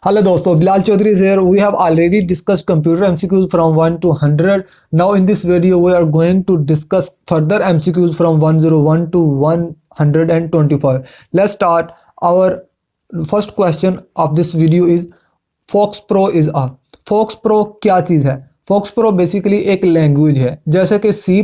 Hello दोस्तों, Bilal Chaudhary is here. We have already discussed computer MCQs from 1 to 100. Now in this video we are going to discuss further MCQs from 101 to 125. Let's start. Our first question of this video is Fox Pro is a Fox Pro क्या चीज़ है? Fox Pro basically एक language है, जैसे कि C++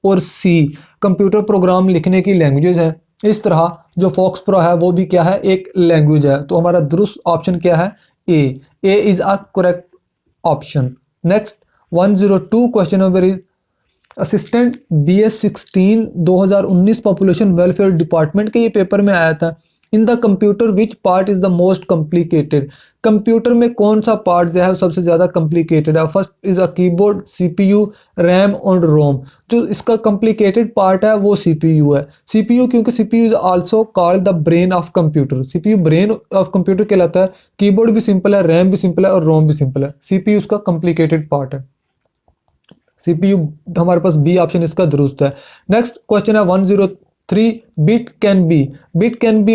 और C computer program लिखने की language है। इस तरह जो Fox Pro है वो भी क्या है, एक लैंग्वेज है। तो हमारा दुरुस्त ऑप्शन क्या है? ए is a correct option. Next 102 question number is assistant BS16 2019 population welfare department के ये पेपर में आया था। In the computer which part is the most complicated? Computer में कौन सा पार्ट जो है सबसे ज़्यादा कॉम्प्लिकेटेड है? First is a keyboard, CPU, RAM और रोम। जो इसका कॉम्प्लिकेटेड पार्ट है वो CPU है। CPU क्योंकि CPU is also called the brain of computer. CPU brain of computer कहलाता है। कीबोर्ड भी सिंपल है, रैम भी सिंपल है और रोम भी सिंपल है। CPU इसका कॉम्प्लिकेटेड पार्ट है। CPU हमारे पास बी ऑप्शन इसका दुरुस्त है। नेक्स्ट क्वेश्चन है 103 bit can B. Bit can B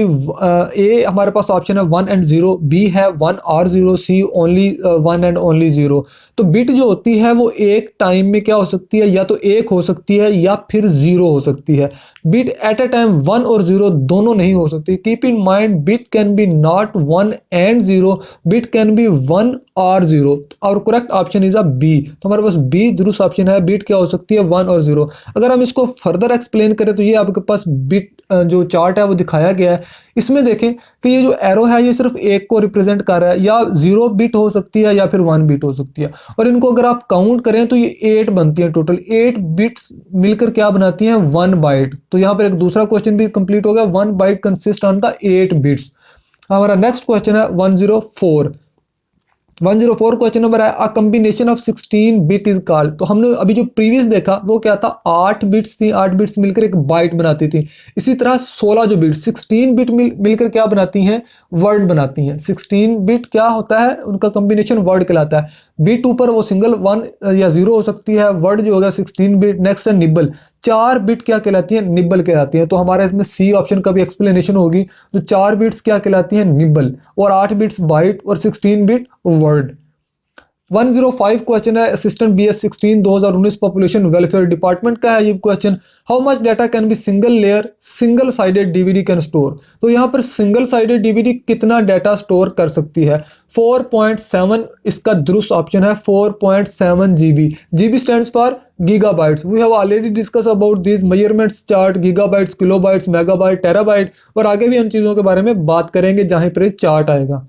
ए हमारे पास ऑप्शन है 1 and 0, बी है 1 or 0, see only 1 and only 0। तो बिट जो होती है वो एक टाइम में क्या हो सकती है, या तो एक हो सकती है या फिर 0 हो सकती है। बिट एट अ टाइम 1 और 0 दोनों नहीं हो सकती। Keep in mind bit can be not 1 and 0, bit can be 1 or 0। और correct option is a B. तो हमारे पास बी दुरुस्त ऑप्शन है। बिट क्या हो सकती है, 1 और 0। अगर हम इसको फर्दर एक्सप्लेन करें तो ये आपके पास बिट जो चार्ट है वो दिखाया गया है। इसमें देखें कि ये जो एरो है ये सिर्फ एक को रिप्रेजेंट कर रहा है, या 0 बिट हो सकती है या फिर 1 बिट हो सकती है। और इनको अगर आप काउंट करें तो ये 8 बनती है। टोटल 8 बिट्स मिलकर क्या बनाती हैं, 1 बाइट। तो यहाँ पर एक दूसरा क्वेश्चन भी कंप्लीट हो गया। 1 byte consist on the 8 bits. हमारा नेक्स्ट क्वेश्चन है 104 क्वेश्चन नंबर है a combination of 16 bit is called. तो हमने अभी जो प्रीवियस देखा वो क्या था, 8 बिट्स थी। 8 बिट्स मिलकर एक बाइट बनाती थी। इसी तरह 16 जो बिट 16 बिट मिलकर क्या बनाती हैं, वर्ड बनाती हैं। 16 बिट क्या होता है, उनका कॉम्बिनेशन वर्ड कहलाता है। बिट ऊपर वो सिंगल 1 या 0 हो सकती है। वर्ड जो होगा 16 बिट। नेक्स्ट है निबल। 4 बिट क्या कहलाती है, निबल कहलाती है। तो हमारे इसमें सी ऑप्शन का भी एक्सप्लेनेशन होगी। तो 4 बिट्स क्या कहलाती है, निबल, और 8 बिट्स बाइट और 16 बिट वर्ड। 105 क्वेश्चन है assistant BS16 2019 population welfare department का है ये question. How much data can be single layer single sided DVD can store? तो यहाँ पर सिंगल साइडेड DVD कितना डाटा स्टोर कर सकती है? 4.7 इसका दुरुस्त ऑप्शन है। 4.7 GB। GB stands for gigabytes. We have already discuss about this measurements chart, gigabytes, kilobytes, megabyte, terabyte, और आगे भी उन चीज़ों के बारे में बात करेंगे जहाँ पर चार्ट आएगा।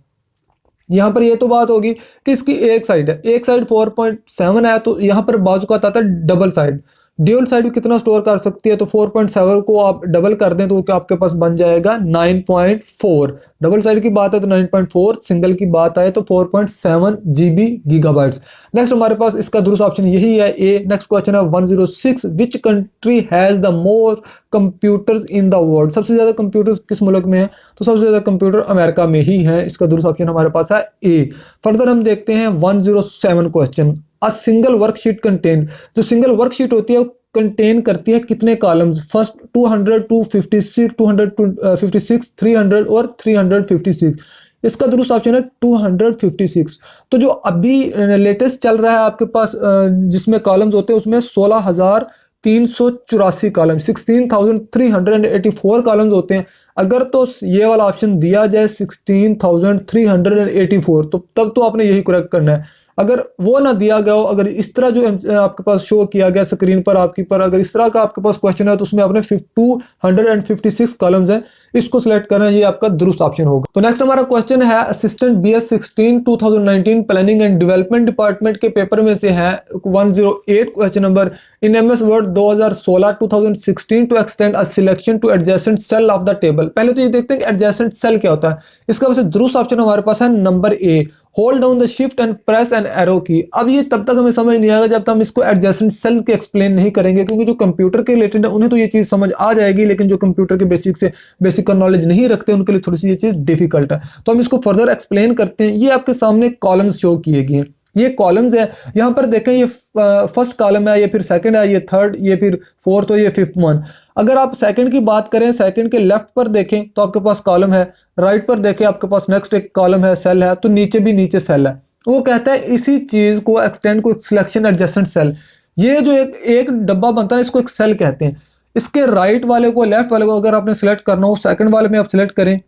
यहाँ पर ये तो बात होगी कि इसकी एक साइड है, एक साइड 4.7 है। तो यहाँ पर बाजू का आता है डबल साइड। ड्यूल साइड कितना स्टोर कर सकती है? तो 4.7 को आप डबल कर दें तो क्या आपके पास बन जाएगा 9.4। डबल साइड की बात है तो 9.4, सिंगल की बात आए तो 4.7 GB गीगाबाइट्स। नेक्स्ट हमारे पास इसका दुरुस्त ऑप्शन यही है, ए। नेक्स्ट क्वेश्चन है 106 which country has the more computers in the world? सबसे ज़्यादा कंप्यूटर्स किस मुल्क में है? तो सबसे ज़्यादा कंप्यूटर अमेरिका में ही है। इसका दुरुस्त ऑप्शन हमारे पास है ए। फर्दर हम देखते हैं 107 question a single worksheet contain. जो सिंगल वर्कशीट होती है वो कंटेन करती है कितने कॉलम्स? फर्स्ट 200, 256, 256, 300 और 356। इसका दुरुस्त ऑप्शन है 256। तो जो अभी लेटेस्ट चल रहा है आपके पास जिसमें कॉलम्स होते हैं उसमें 16,384 कॉलम, 16,384 कॉलम्स होते हैं। अगर तो ये वाला ऑप्शन दिया जाए 16,384 तो तब तो आपने यही करेक्ट करना है। अगर वो ना दिया गया हो, अगर इस तरह जो आपके पास शो किया गया स्क्रीन पर आपकी पर, अगर इस तरह का आपके पास क्वेश्चन है तो उसमें आपने 256 कॉलम्स हैं, इसको सिलेक्ट करना, ये आपका दुरुस्त ऑप्शन होगा। तो नेक्स्ट हमारा क्वेश्चन है assistant BS16 2019 planning and development department के पेपर में से है 108 question number in MS word 2016 to extend a selection to adjacent cell of the table. पहले तो ये देखते हैं कि एडजेसेंट सेल क्या होता है। इसका वैसे दुरुस्त ऑप्शन हमारे पास है number A, hold down the shift and press an arrow की। अब ये तब तक हमें समझ नहीं आएगा जब तक हम इसको एडजेसेंट सेल्स के एक्सप्लेन नहीं करेंगे, क्योंकि जो कंप्यूटर के रिलेटेड है उन्हें तो ये चीज़ समझ आ जाएगी, लेकिन जो कंप्यूटर के बेसिक नॉलेज नहीं रखते उनके लिए थोड़ी सी ये चीज़ डिफिकल्ट है। तो हम इसको फर्दर एक्सप्लेन करते हैं। ये आपके सामने कॉलम्स शो किए गए हैं। ये कॉलम्स है। यहाँ पर देखें ये फर्स्ट कॉलम है, ये फिर सेकंड है, ये थर्ड, ये फिर फोर्थ और ये फिफ्थ वन। अगर आप सेकंड की बात करें, सेकंड के लेफ्ट पर देखें तो आपके पास कॉलम है, राइट पर देखें आपके पास नेक्स्ट एक कॉलम है, सेल है, तो नीचे भी नीचे सेल है। वो कहता है इसी चीज को एक्सटेंड को सिलेक्शन एडजेसेंट सेल, ये जो एक डब्बा बनता है इसको एक सेल कहते हैं। इसके राइट वाले को लेफ्ट वाले को अगर आपने सेलेक्ट करना हो, सेकंड वाले में आप सिलेक्ट करें,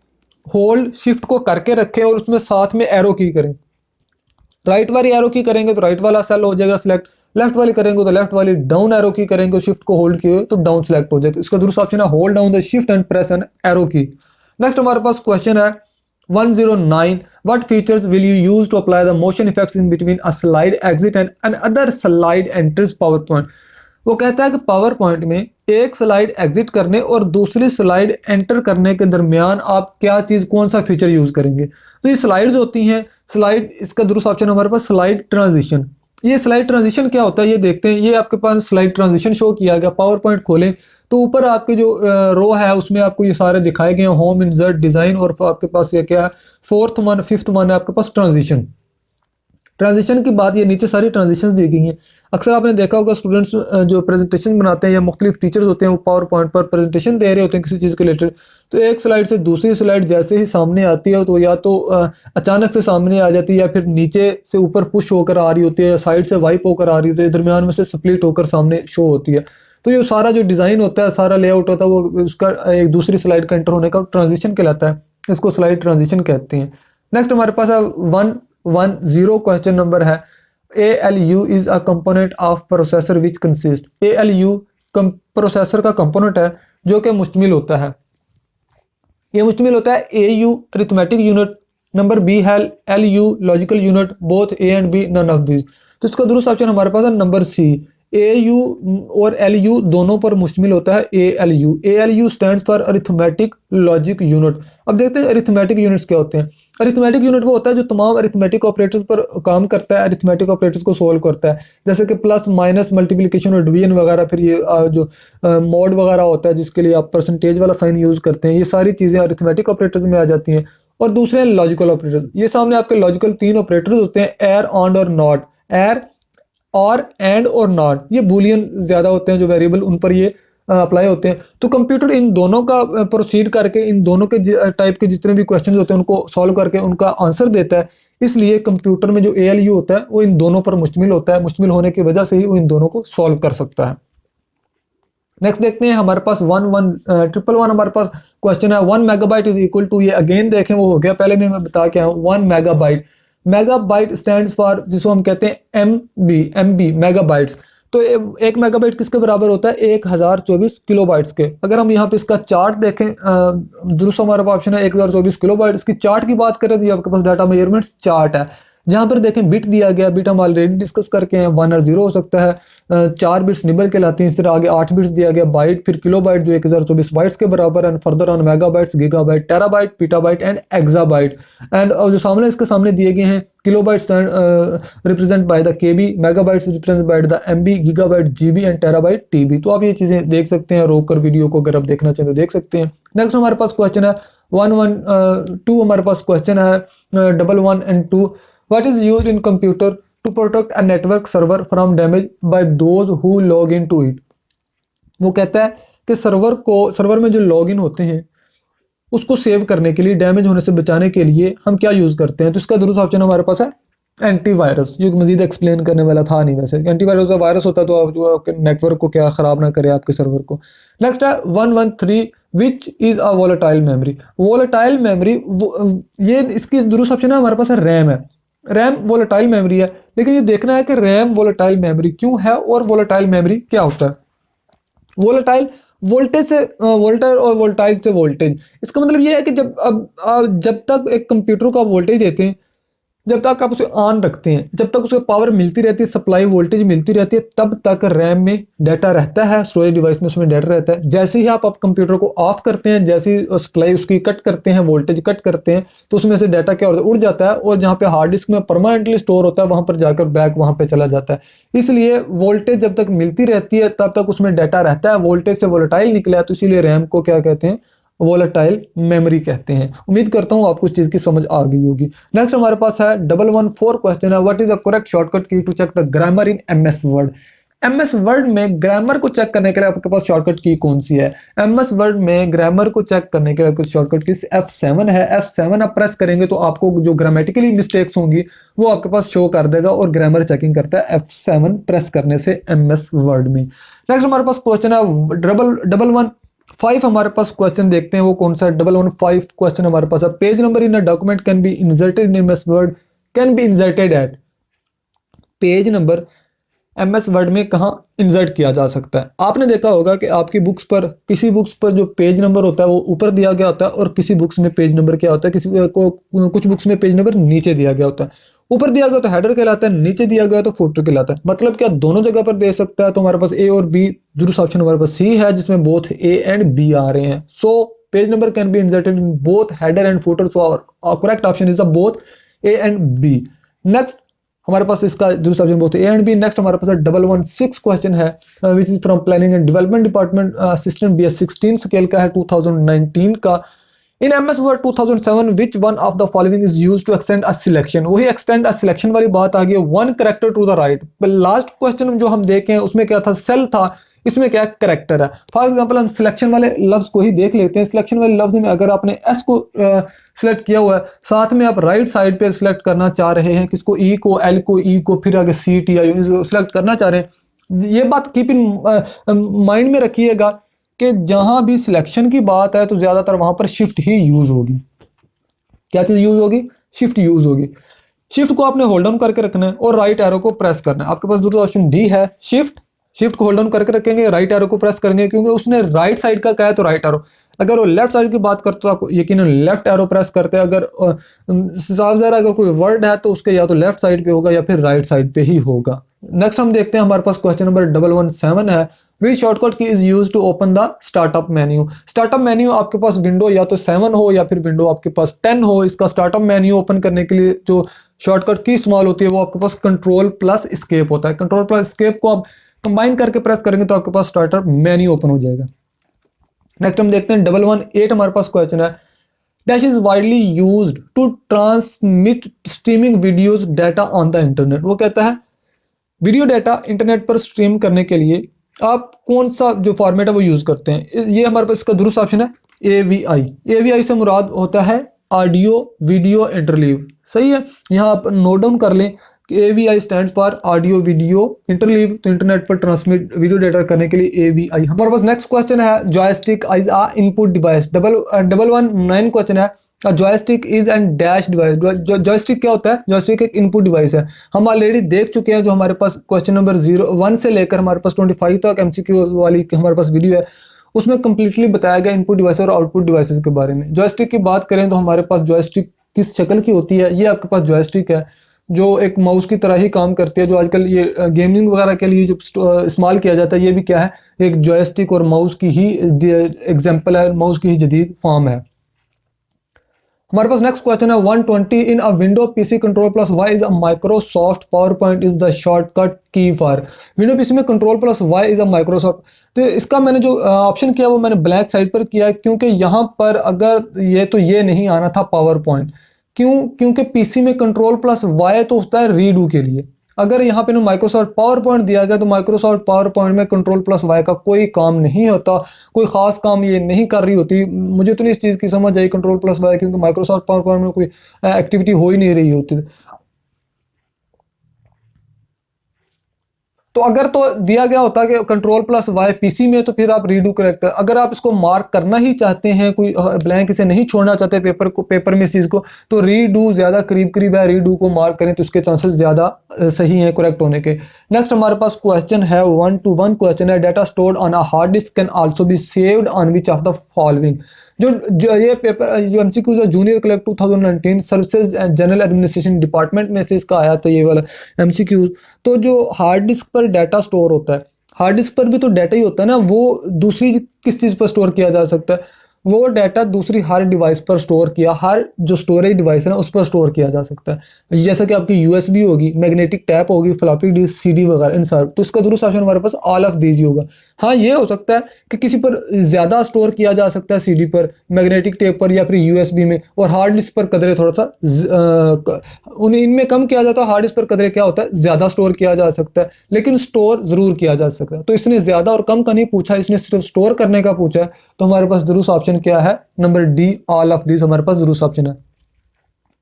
होल्ड शिफ्ट को करके रखें और उसमें साथ में एरो की करें। राइट वाली एरो की करेंगे तो राइट वाला सेल हो जाएगा सिलेक्ट, लेफ्ट वाली करेंगे तो लेफ्ट वाली, डाउन एरो की करेंगे शिफ्ट को होल्ड किए तो डाउन सिलेक्ट हो जाए। तो इसका दूसरा ऑप्शन है hold down the shift and press an arrow की। नेक्स्ट हमारे पास क्वेश्चन है 109, what features will you use to apply the motion effects in between a slide exit and another slide enters PowerPoint। वो कहता है कि power point में एक स्लाइड एग्जिट करने और दूसरी स्लाइड एंटर करने के दरमियान आप क्या चीज़, कौन सा फीचर यूज़ करेंगे। तो ये स्लाइड्स होती हैं, स्लाइड, इसका दूसरा ऑप्शन हमारे पास स्लाइड ट्रांजिशन। ये स्लाइड ट्रांजिशन क्या होता है ये देखते हैं। ये आपके पास स्लाइड ट्रांजिशन शो किया गया, पावर पॉइंट खोलें तो ऊपर आपके जो रो है उसमें आपको ये सारे दिखाए गए हैं, होम, इंसर्ट, डिज़ाइन, और आपके पास ये क्या है, फोर्थ वन, फिफ्थ वन है आपके पास ट्रांजिशन। ट्रांजिशन की बात, ये नीचे सारी ट्रांजिशंस दी गई हैं। अक्सर आपने देखा होगा स्टूडेंट्स जो प्रेजेंटेशन बनाते हैं या मुख्तलिफ टीचर्स होते हैं वो पावर पॉइंट पर प्रेजेंटेशन दे रहे होते हैं किसी चीज़ के रिलेटेड, तो एक स्लाइड से दूसरी स्लाइड जैसे ही सामने आती है तो या तो अचानक से सामने आ जाती है या फिर नीचे से ऊपर पुश होकर आ रही होती है, साइड से वाइप होकर आ रही होती है, दरमियान में से स्प्लिट होकर सामने शो होती है। तो ये सारा जो डिज़ाइन होता है, सारा लेआउट होता है, वो उसका एक दूसरी स्लाइड का एंटर होने का ट्रांजिशन कहलाता है, इसको स्लाइड ट्रांजिशन कहते हैं। नेक्स्ट हमारे पास है 110 क्वेश्चन नंबर है, ALU is a component of processor which consist. ALU processor का कंपोनेंट है जो कि मुश्तमिल होता है, ये मुश्तमिल होता है AU arithmetic unit, number B है LU logical unit, both A and B, none of this. तो इसका दूसरा ऑप्शन हमारे पास है नंबर C, AU और LU दोनों पर मुश्तमिल होता है ALU। ALU stands for arithmetic logic unit. अब देखते हैं अरिथमेटिक यूनिट्स क्या होते हैं। अरिथमेटिक यूनिट वो होता है जो तमाम अरिथमेटिक ऑपरेटर्स पर काम करता है, अरिथमेटिक ऑपरेटर्स को सोल्व करता है, जैसे कि प्लस, माइनस, मल्टीप्लिकेशन और डिवीजन वगैरह। फिर ये जो मॉड वगैरह होता है जिसके लिए आप परसेंटेज वाला साइन यूज़ करते हैं, ये सारी चीज़ें अरिथमेटिक ऑपरेटर्स में आ जाती हैं। और दूसरे हैं लॉजिकल ऑपरेटर्स। ये सामने आपके लॉजिकल तीन ऑपरेटर्स होते हैं, एर, ऑन और नॉट। एर और एंड और नॉट, ये बूलियन ज़्यादा होते हैं जो वेरिएबल, उन पर ये अप्लाई होते हैं। तो कंप्यूटर इन दोनों का प्रोसीड करके इन दोनों के टाइप के जितने भी क्वेश्चन होते हैं उनको सॉल्व करके उनका आंसर देता है। इसलिए कंप्यूटर में जो ALU होता है वो इन दोनों पर मुश्तमिल होता है, मुश्तमिल होने की वजह से ही वो इन दोनों को सॉल्व कर सकता है। नेक्स्ट देखते हैं हमारे पास 111 हमारे पास क्वेश्चन है 1 मेगाबाइट इज इक्वल टू, ये अगेन देखें वो हो गया, पहले भी मैं बता के आया हूँ 1 मेगाबाइट। मेगाबाइट स्टैंड्स फॉर, जिसको हम कहते हैं MB मेगाबाइट्स। तो 1 मेगाबाइट किसके बराबर होता है, 1024 किलोबाइट्स के। अगर हम यहाँ पे इसका चार्ट देखें, दूसरा हमारे पास ऑप्शन है 1024 किलोबाइट। इसकी चार्ट की बात करें तो ये आपके पास डाटा मेजरमेंट्स चार्ट है, जहाँ पर देखें बिट दिया गया, बिट हम ऑलरेडी डिस्कस करके हैं, 1 और 0 हो सकता है, 4 बिट्स निबल कहलाती हैं। इस तरह आगे 8 बिट्स दिया गया, बाइट, फिर किलोबाइट जो 1024 बाइट्स के बराबर है, further on megabytes, gigabyte, terabyte, पीटाबाइट and exabyte. And जो सामने इसके सामने दिए गए हैं, kilobyte represent by the KB, megabytes represent by the MB, gigabyte GB and terabyte TB। तो आप ये चीज़ें देख सकते हैं, रोक कर वीडियो को अगर आप देखना चाहें तो देख सकते हैं। नेक्स्ट हमारे पास क्वेश्चन है 112 हमारे पास क्वेश्चन है 11 and 2। What is used in computer to protect a network server from damage by those who log into it। वो कहता है कि सर्वर में जो लॉग इन होते हैं उसको सेव करने के लिए, डैमेज होने से बचाने के लिए हम क्या यूज़ करते हैं। तो इसका दूसरा ऑप्शन हमारे पास है एंटीवायरस। ये मजीद एक्सप्लेन करने वाला था नहीं, वैसे एंटीवायरस का वायरस होता है तो आप जो आपके नेटवर्क को क्या ख़राब ना करे आपके सर्वर को। नेक्स्ट है 113 which is a volatile memory. Volatile memory, ये इसकी दूसरा ऑप्शन है हमारे पास है रैम है। रैम वोलेटाइल मेमोरी है, लेकिन ये देखना है कि रैम वोलेटाइल मेमोरी क्यों है और वोलेटाइल मेमोरी क्या होता है। वोलेटाइल, वोल्टेज से वोल्टाइल और वोल्टाइल से वोल्टेज, इसका मतलब ये है कि जब तक एक कंप्यूटर को आप वोल्टेज देते हैं, जब तक आप उसे ऑन रखते हैं, जब तक उसे पावर मिलती रहती है, सप्लाई वोल्टेज मिलती रहती है, तब तक रैम में डाटा रहता है, स्टोरेज डिवाइस में उसमें डाटा रहता है। जैसे ही आप कंप्यूटर को ऑफ करते हैं, जैसे ही सप्लाई उसकी कट करते हैं, वोल्टेज कट करते हैं, तो उसमें से डाटा क्या होता है, उड़ जाता है और जहाँ पे हार्ड डिस्क में परमानेंटली स्टोर होता है वहाँ पर जाकर बैक वहाँ पे चला जाता है। इसलिए वोल्टेज जब तक मिलती रहती है तब तक उसमें डाटा रहता है। वोल्टेज से वोलेटाइल निकला है तो इसीलिए रैम को क्या कहते हैं, वोलेटाइल मेमोरी कहते हैं। उम्मीद करता हूँ आपको इस चीज़ की समझ आ गई होगी। नेक्स्ट हमारे पास है 114 क्वेश्चन है what is a correct shortcut की to check the grammar in MS word. MS word में ग्रामर को चेक करने के लिए आपके पास शॉर्टकट की कौन सी है? MS वर्ड में ग्रामर को चेक करने के लिए आपके शॉर्टकट की F7 है। F7 आप प्रेस करेंगे तो आपको जो ग्रामेटिकली मिस्टेक्स होंगी वो आपके पास शो कर देगा और ग्रामर चेकिंग करता है F7 प्रेस करने से MS वर्ड में। नेक्स्ट हमारे पास क्वेश्चन है डबल वन फाइव। हमारे पास क्वेश्चन देखते हैं वो कौन सा है। 115 क्वेश्चन हमारे पास है। Page number in a document can be inserted in MS word can be inserted at. Page number MS word में कहाँ इंसर्ट किया जा सकता है? आपने देखा होगा कि आपकी बुक्स पर, किसी बुक्स पर जो पेज नंबर होता है वो ऊपर दिया गया होता है और किसी बुक्स में पेज नंबर क्या होता है, किसी को कुछ बुक्स में पेज नंबर नीचे दिया गया होता है। ऊपर दिया गया तो हेडर कहलाता है, नीचे दिया गया तो फुटर कहलाता है। मतलब क्या दोनों जगह पर दे सकता है? तो हमारे पास ए और बी, दुरुस्त ऑप्शन हमारे पास सी है जिसमें बोथ ए एंड बी आ रहे हैं। So page number can be inserted in both header and footer. So correct option is the both A and B. Next हमारे पास इसका दूसरा ऑप्शन बहुत ए एंड बी। नेक्स्ट हमारे पास 116 क्वेश्चन है which is from planning and development department, assistant BS16 scale का है, 2019 का। In MS word 2007 which one of the following is used to extend a selection. वही एक्सटेंड अ सिलेक्शन वाली बात आ गई, one character to the right. Last question जो हम देखें उसमें क्या था, सेल था, इसमें क्या करेक्टर है। फॉर एग्जांपल हम सिलेक्शन वाले लफ्ज को ही देख लेते हैं। सिलेक्शन वाले लफ्ज में अगर आपने एस को सिलेक्ट किया हुआ है, साथ में आप राइट साइड पे सिलेक्ट करना चाह रहे हैं, किसको, ई को, एल को, ई को, फिर आगे सी टी आई सिलेक्ट करना चाह रहे हैं, ये बात कीप इन माइंड में रखिएगा कि जहां भी सिलेक्शन की बात है तो ज्यादातर वहां पर शिफ्ट ही यूज होगी। क्या चीज यूज होगी? शिफ्ट यूज होगी। शिफ्ट को आपने होल्ड डाउन करके रखना है और राइट एरो को प्रेस करना है। आपके पास दूसरा ऑप्शन डी है, शिफ्ट। शिफ्ट को होल्ड डाउन करके रखेंगे, राइट एरो को प्रेस करेंगे क्योंकि उसने राइट साइड का कहा है तो राइट एरो। अगर वो लेफ्ट साइड की बात करते तो आप यकीनन लेफ्ट एरो प्रेस करते हैं। अगर साफ ज़रा अगर कोई वर्ड है तो उसके या तो लेफ्ट साइड पे होगा या फिर राइट साइड पे ही होगा। नेक्स्ट हम देखते हैं हमारे पास क्वेश्चन नंबर 117 है, which shortcut key is use to open the startup menu. Startup menu आपके पास विंडो या तो 7 हो या फिर विंडो आपके पास 10 हो। इसका स्टार्टअप मेन्यू ओपन करने के लिए जो शॉर्टकट की इस्तेमाल होती है वो आपके पास कंट्रोल प्लस एस्केप होता है। कंट्रोल प्लस एस्केप को आप कंबाइन करके प्रेस करेंगे तो आपके पास स्टार्टअप मेन्यू ओपन हो जाएगा। नेक्स्ट हम देखते हैं 118 हमारे पास क्वेश्चन है, dash is widely used to transmit streaming videos data on the internet. वो कहता है वीडियो डाटा इंटरनेट पर स्ट्रीम करने के लिए आप कौन सा जो फॉर्मेट है वो यूज करते हैं। ये हमारे पास इसका दुरुस्त ऑप्शन है AVI। AVI से मुराद होता है ऑडियो वीडियो इंटरलीव। सही है, यहाँ आप नोट डाउन कर लें कि AVI stand for audio video interleave. तो इंटरनेट पर ट्रांसमिट वीडियो डाटा करने के लिए AVI। हमारे पास नेक्स्ट क्वेश्चन है, joystick is a input device. 119 question है, joystick is and dash device. Joystick क्या होता है? जॉयस्टिक एक इनपुट डिवाइस है। हम ऑलरेडी देख चुके हैं, जो हमारे पास क्वेश्चन नंबर 01 से लेकर हमारे पास 25 तक MCQ वाली हमारे पास वीडियो है, उसमें कंप्लीटली बताया गया इनपुट डिवाइस और आउटपुट डिवाइसेस के बारे में। जॉयस्टिक की बात करें तो हमारे पास जॉयस्टिक किस शक्ल की होती है, ये आपके पास जॉयस्टिक है जो एक माउस की तरह ही काम करती है। जो आजकल ये गेमिंग वगैरह के लिए जो इस्तेमाल किया जाता है, ये भी क्या है, एक जॉयस्टिक और माउस की ही एग्जाम्पल है, माउस की ही जदीद फॉर्म है। हमारे पास नेक्स्ट क्वेश्चन है 120, इन अ window PC control plus Y is a Microsoft power point is the shortcut की फॉर। विंडो पीसी में control plus Y is a Microsoft. तो इसका मैंने जो ऑप्शन किया वो मैंने ब्लैक साइड पर किया क्योंकि यहाँ पर अगर ये नहीं आना था पावर पॉइंट। क्यों? क्योंकि पीसी में कंट्रोल प्लस वाई तो होता है रीडू के लिए। अगर यहाँ पे ना माइक्रोसॉफ्ट पावर पॉइंट दिया गया तो माइक्रोसॉफ्ट पावर पॉइंट में कंट्रोल प्लस वाई का कोई काम नहीं होता, कोई खास काम ये नहीं कर रही होती। मुझे तो नहीं इस चीज़ की समझ आई कंट्रोल प्लस वाई, क्योंकि माइक्रोसॉफ्ट पावर पॉइंट में कोई एक्टिविटी हो ही नहीं रही होती। तो अगर तो दिया गया होता कि कंट्रोल प्लस वाई पीसी में, तो फिर आप रीडू करेक्ट। अगर आप इसको मार्क करना ही चाहते हैं, कोई ब्लैंक इसे नहीं छोड़ना चाहते पेपर में इस चीज़ को, तो रीडू ज़्यादा करीब करीब है, रीडू को मार्क करें तो उसके चांसेस ज़्यादा सही हैं करेक्ट होने के। नेक्स्ट हमारे पास क्वेश्चन है 121 क्वेश्चन है, data stored on a hard disk can also be saved on which of the following. जो ये पेपर जो MCQ जो junior clerk 2019 services and general administration department में से इसका आया था ये वाला MCQ। तो जो हार्ड डिस्क पर डाटा स्टोर होता है, हार्ड डिस्क पर भी तो डाटा ही होता है ना, वो दूसरी किस चीज़ पर स्टोर किया जा सकता है? वो डाटा दूसरी हर डिवाइस पर स्टोर किया, हर जो स्टोरेज डिवाइस है ना उस पर स्टोर किया जा सकता है। जैसा कि आपकी यूएसबी होगी, मैग्नेटिक टैप होगी, फ्लॉपी डिस्क, सीडी वगैरह, इन सब। तो इसका दुरुस्त ऑप्शन हमारे पास ऑल ऑफ दीज ही होगा। हाँ, ये हो सकता है कि किसी पर ज़्यादा स्टोर किया जा सकता है, सीडी पर, मैग्नेटिक टेप पर या फिर यूएसबी में, और हार्ड डिस्क पर कदरे थोड़ा सा इनमें कम किया जाता है। हार्ड डिस्क पर कदरे क्या होता है, ज़्यादा स्टोर किया जा सकता है, लेकिन स्टोर ज़रूर किया जा सकता है। तो इसने ज़्यादा और कम का नहीं पूछा, इसने सिर्फ स्टोर करने का पूछा है। तो हमारे पास दुरुस्त ऑप्शन क्या है, number D, all of this हमारे पास दुरुस्त ऑप्शन है।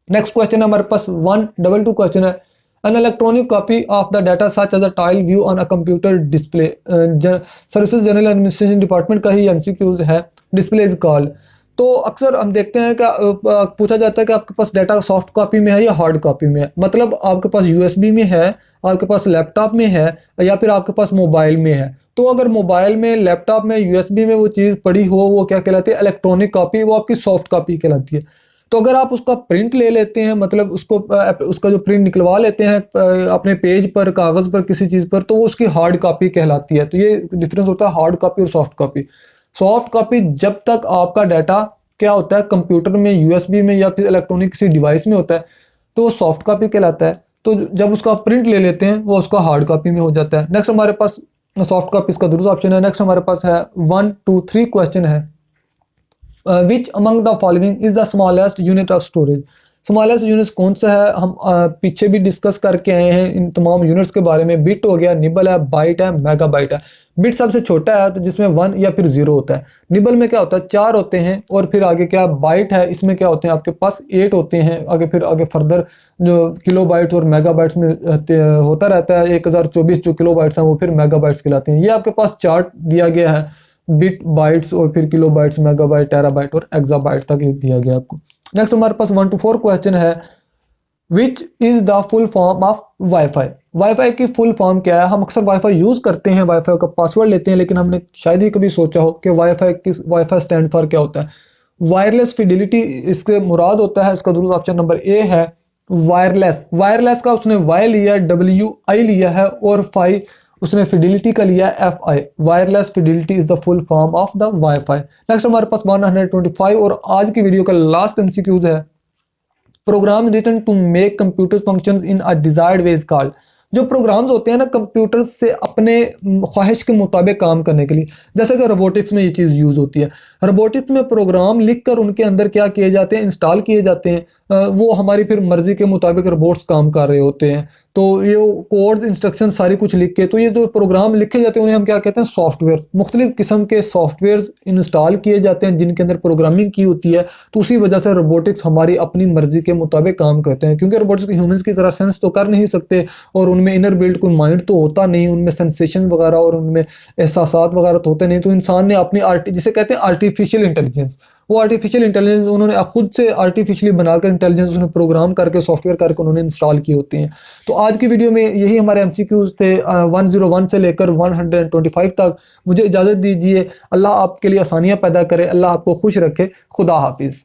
नेक्स्ट क्वेश्चन हमारे पास 122 क्वेश्चन है। An electronic copy of the data such as a tile view on a computer display, services general administration department का ही एमसीक्यूज है। Display is called. तो अक्सर हम देखते हैं कि पूछा जाता है कि आपके पास डाटा सॉफ्ट कॉपी में है या हार्ड कॉपी में है। मतलब आपके पास यूएसबी में है, आपके पास लैपटॉप में है, या फिर आपके पास मोबाइल में है। तो अगर मोबाइल में, लैपटॉप में, यूएसबी में वो चीज़ पड़ी हो, वो क्या कहलाती है, इलेक्ट्रॉनिक कॉपी, वो आपकी सॉफ्ट कॉपी कहलाती है। तो अगर आप उसका प्रिंट ले लेते हैं, मतलब उसका जो प्रिंट निकलवा लेते हैं अपने पेज पर, कागज़ पर, किसी चीज़ पर, तो वो उसकी हार्ड कॉपी कहलाती है। तो ये डिफरेंस होता है हार्ड कॉपी और सॉफ्ट कॉपी। सॉफ्ट कॉपी जब तक आपका डाटा क्या होता है, कंप्यूटर में, यूएसबी में या फिर इलेक्ट्रॉनिक किसी डिवाइस में होता है, तो वो सॉफ्ट कॉपी कहलाता है। तो जब उसका प्रिंट ले लेते हैं, वो उसका हार्ड कॉपी में हो जाता है। नेक्स्ट हमारे पास सॉफ्ट कॉपी इसका दुरुस्त ऑप्शन है। नेक्स्ट हमारे पास है 1, 2, 3 क्वेश्चन है। Which among the following is the smallest unit of storage. Smallest unit कौन सा है, हम पीछे भी डिस्कस करके आए हैं इन तमाम यूनिट्स के बारे में। बिट हो गया, निबल है, बाइट है, मेगाबाइट है। बिट सबसे छोटा है, तो जिसमें 1 या फिर 0 होता है। निबल में क्या होता है, 4 होते हैं, और फिर आगे क्या बाइट है, इसमें क्या होते हैं आपके पास 8 होते हैं। आगे फर्दर जो किलो बाइट्स और मेगाबाइट्स में होता रहता है, 1024 जो किलो बाइट्स हैं वो फिर मेगाबाइट्स कहलाते हैं। ये आपके पास चार्ट दिया गया है, बिट, बाइट्स और फिर किलो बाइट्स, मेगाबाइट, टेराबाइट और एक्साबाइट तक दिया गया आपको। नेक्स्ट हमारे पास 1 to 4 क्वेश्चन है। Which is the full form of wifi. Wifi की फुल फॉर्म क्या है। हम अक्सर वाईफाई यूज करते हैं, वाईफाई का पासवर्ड लेते हैं, लेकिन हमने शायद ही कभी सोचा हो कि वाईफाई स्टैंड फॉर क्या होता है। वायरलेस फिडिलिटी इसके मुराद होता है। इसका दुरुस्त ऑप्शन नंबर ए है वायरलेस। वायरलेस का उसने वाई लिया, WI लिया है, और फाई उसने फिडिलिटी का लिया FI। Wireless fidelity is the full form of the WiFi. Next हमारे पास 125 और आज की वीडियो का लास्ट MCQs है। Program written to make computer functions in a desired way is called. जो प्रोग्राम्स होते हैं ना कंप्यूटर से अपने ख्वाहिश के मुताबिक काम करने के लिए, जैसे कि रोबोटिक्स में ये चीज़ यूज़ होती है। रोबोटिक्स में प्रोग्राम लिखकर उनके अंदर क्या किए जाते हैं, इंस्टॉल किए जाते हैं। वो हमारी फिर मर्जी के मुताबिक रोबोट्स काम कर रहे होते हैं। तो ये कोड्स, इंस्ट्रक्शन सारी कुछ लिख के, तो ये जो प्रोग्राम लिखे जाते हैं उन्हें हम क्या कहते हैं, सॉफ्टवेयर। मुख्तलिफ किस्म के सॉफ्टवेयर इंस्टॉल किए जाते हैं जिनके अंदर प्रोग्रामिंग की होती है। तो उसी वजह से रोबोटिक्स हमारी अपनी मर्जी के मुताबिक काम करते हैं, क्योंकि रोबोटिक्स ह्यूमंस की तरह सेंस तो कर नहीं सकते, और उनमें इनर बिल्ड कोई माइंड तो होता नहीं, उनमें सेंसेशन वगैरह और उनमें एहसासात वगैरह तो होते नहीं। तो इंसान ने अपनी जिसे कहते हैं आर्टिफिशियल इंटेलिजेंस, वो आर्टिफिशियल इंटेलिजेंस उन्होंने खुद से आर्टिफिशियली बनाकर इंटेलिजेंस उन्होंने प्रोग्राम करके, सॉफ्टवेयर करके उन्होंने इंस्टॉल किए होते हैं। तो आज की वीडियो में यही हमारे MCQs थे 101 से लेकर 125 तक। मुझे इजाज़त दीजिए। अल्लाह आपके लिए आसानियाँ पैदा करे, अल्लाह आपको खुश रखे। खुदा हाफिज़।